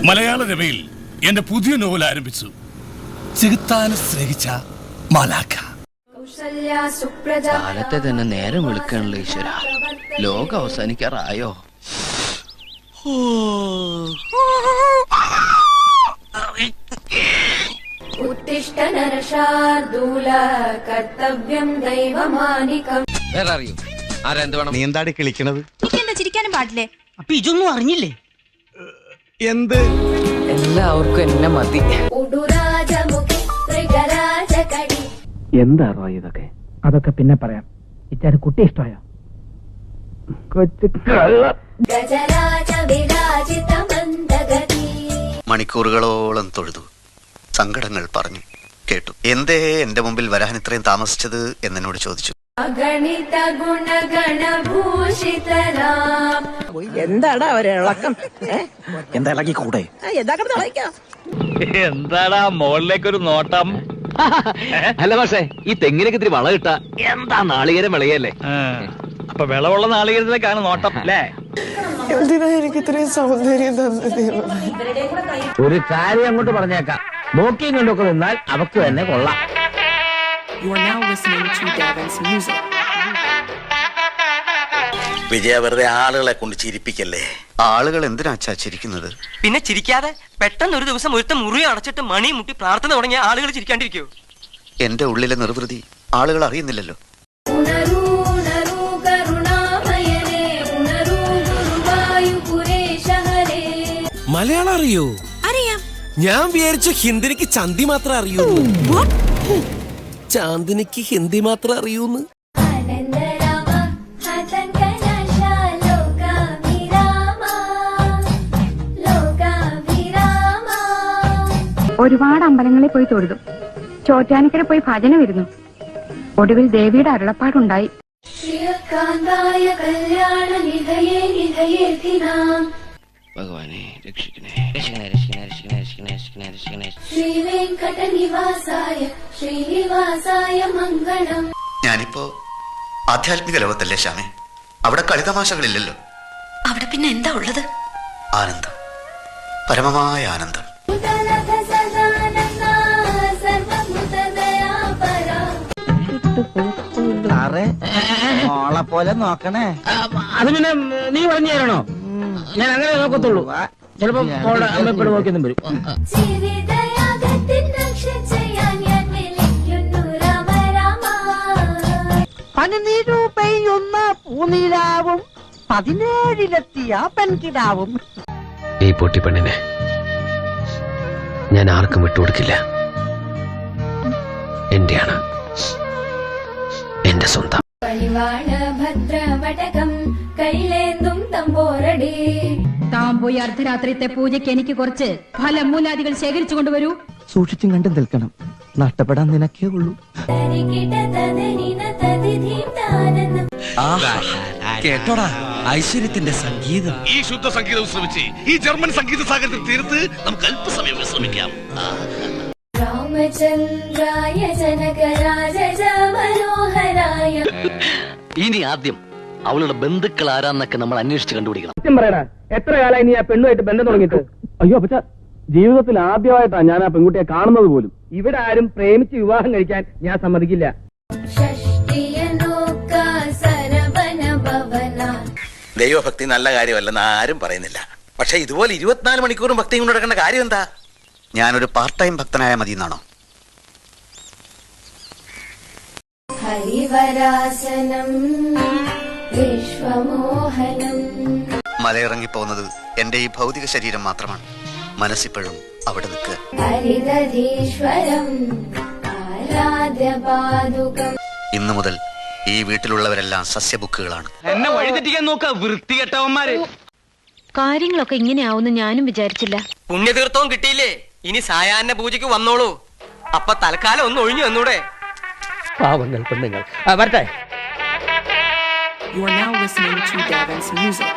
മലയാള രമയിൽ എന്റെ പുതിയ നോവൽ ആരംഭിച്ചു. ചെകുത്താനെ സ്നേഹിച്ച മാലാഖ. കാലത്തെ തന്നെ നേരം വിളിക്കാനുള്ള ഈശ്വര, ലോകം അവസാനിക്കാറായോ? നീ എന്താടി കിളിക്കണത്? ചിരിക്കാനും പാടില്ലേ? അപ്പൊ ഇതൊന്നും അറിഞ്ഞില്ലേ? എന്ത്? എല്ലാവർക്കും എന്നെ മതി. എന്താണോ ഇതൊക്കെ? അതൊക്കെ പിന്നെ പറയാം. ഇച്ചാര് കുട്ടി ഇഷ്ടമായോ? മണിക്കൂറുകളോളം തൊഴുതു, സങ്കടങ്ങൾ പറഞ്ഞു കേട്ടു. എന്തേ എന്റെ മുമ്പിൽ വരാൻ ഇത്രയും താമസിച്ചത് എന്നോട് ചോദിച്ചു. എന്താടാ ഒരിളക്കം? എന്താ ഇളക്കി കൂടെ? എന്താടാ മോളിലേക്കൊരു നോട്ടം? അല്ല പക്ഷേ ഈ തെങ്ങിനൊക്കെ ഇത്തിരി വളം കിട്ടാ എന്താ നാളികേരം വിളയല്ലേ? അപ്പൊ വിളവുള്ള നാളികേരത്തിലേക്കാണ് നോട്ടം അല്ലേ? എന്തിനാ എനിക്ക് ഇത്രയും സൗന്ദര്യം തന്നത്? ഒരു കാര്യം അങ്ങോട്ട് പറഞ്ഞേക്കാം, നോക്കിയും കണ്ടൊക്കെ നിന്നാൽ അവക്ക് തന്നെ കൊള്ളാം. വിജയ, വെറുതെ ആളുകളെ കൊണ്ട് ചിരിപ്പിക്കല്ലേ. ആളുകൾ എന്തിനാ ചിരിക്കുന്നത്? പിന്നെ ചിരിക്കാതെ പെട്ടെന്ന് ഒരു ദിവസം ഒരുത്ത മുറി അടച്ചിട്ട് മണി മുട്ടി പ്രാർത്ഥന തുടങ്ങിയ ആളുകൾ ചിരിക്കാണ്ടിരിക്കോ? എന്റെ ഉള്ളിലെ നിർവൃതി ആളുകൾ അറിയുന്നില്ലല്ലോ. മലയാളം അറിയോ? അറിയാം. ഞാൻ വിചാരിച്ചു ഹിന്ദിക്ക് ചന്തി മാത്രം അറിയൂ. ചാന്ദിനിക്ക് ഹിന്ദി മാത്രം അറിയൂന്ന്. ഒരുപാട് അമ്പലങ്ങളിൽ പോയി തൊഴുതു, ചോറ്റാനിക്കര പോയി ഭജന വരുന്നു. ഒടുവിൽ ദേവിയുടെ അരുളപ്പാടുണ്ടായി. ഭഗവാനെ രക്ഷിക്കണേ, രക്ഷിക്കണേ, രക്ഷിക്കണേ, രക്ഷിക്കണേ, രക്ഷിക്കണേ, രക്ഷിക്കണേ, രക്ഷിക്കണേ. ഞാനിപ്പോ ആധ്യാത്മിക ലോകത്തല്ലേ ശ്യാമേ? അവിടെ കളിതമാശകളില്ലല്ലോ. അവിടെ പിന്നെ എന്താ ഉള്ളത്? ആനന്ദം, പരമമായ ആനന്ദം. മോളെ പോലെ നോക്കണേ. അത് പിന്നെ നീ പറഞ്ഞു തരണോ? ഞാൻ അങ്ങനെ നോക്കത്തുള്ളൂ. ചിലപ്പോ അമ്മപ്പെട്ട് നോക്കിയൊന്നും വരും. പനിനീരു പെയ്യുന്ന പൂനിലാവും 17-ലെത്തിയ പെൺകിടാവും. ഈ പൊട്ടിപ്പെണ്ണിനെ ഞാൻ ആർക്കും വിട്ടുകൊടുക്കില്ല. എന്റെയാണ്, എന്റെ സ്വന്തം. താൻ പോയി അർദ്ധരാത്രിത്തെ പൂജയ്ക്ക് എനിക്ക് കുറച്ച് ഫലമൂലാദികൾ ശേഖരിച്ചു കൊണ്ടുവരൂ. സൂക്ഷിച്ചും കണ്ടും നിൽക്കണം, നഷ്ടപ്പെടാൻ നിനക്കേ ഉള്ളൂ. കേട്ടോടാ ഐശ്വര്യത്തിന്റെ സംഗീതം. ഈ ശുദ്ധ സംഗീതം ശ്രമിച്ച് ഈ ജർമ്മൻ സംഗീത സാഗരത്തിൽ തീർത്ത് നമുക്ക് അല്പസമയം വിശ്രമിക്കാം. ഇനി ആദ്യം അവളുടെ ബന്ധുക്കൾ ആരാന്നൊക്കെ നമ്മൾ അന്വേഷിച്ച് കണ്ടുപിടിക്കണം. സത്യം പറയടാ, എത്ര കാലമായി നീ ആ പെണ്ണുമായിട്ട് ബന്ധം തുടങ്ങിയിട്ട്? അയ്യോ അപ്പച്ച, ജീവിതത്തിൽ ആദ്യമായിട്ടാണ് ഞാൻ ആ പെൺകുട്ടിയെ കാണുന്നത് പോലും. ഇവിടെ ആരും പ്രേമിച്ച് വിവാഹം കഴിക്കാൻ ഞാൻ സമ്മതിക്കില്ല. ദൈവഭക്തി നല്ല കാര്യമല്ലെന്ന് ആരും പറയുന്നില്ല. പക്ഷെ ഇതുപോലെ 24 മണിക്കൂറും ഭക്തി കൊണ്ട് നടക്കേണ്ട കാര്യം എന്താ? ഞാനൊരു പാർട്ട് ടൈം ഭക്തനായ മതി എന്നാണോ? മലയിറങ്ങി പോകുന്നത് എന്റെ ഈ ഭൗതിക ശരീരം മാത്രമാണ്. മനസ്സിപ്പോഴും അവിടെ നിൽക്കുക. ഇന്നു മുതൽ ഈ വീട്ടിലുള്ളവരെല്ലാം സസ്യബുക്കുകളാണ്. എന്നെ വഴിതെറ്റിക്കാൻ നോക്ക വൃത്തികെട്ടവന്മാര്. കാര്യങ്ങളൊക്കെ ഇങ്ങനെയാവുമെന്ന് ഞാനും വിചാരിച്ചില്ല. പുണ്യതീർത്ഥവും കിട്ടിയില്ലേ? ഇനി സായാഹ്ന പൂജയ്ക്ക് വന്നോളൂ. അപ്പൊ തൽക്കാലം ഒന്ന് ഒഴിഞ്ഞു വന്നൂടെ? പാവങ്ങൾ പെണ്ണുങ്ങൾ. വരട്ടെ. You are now listening to Davin's music.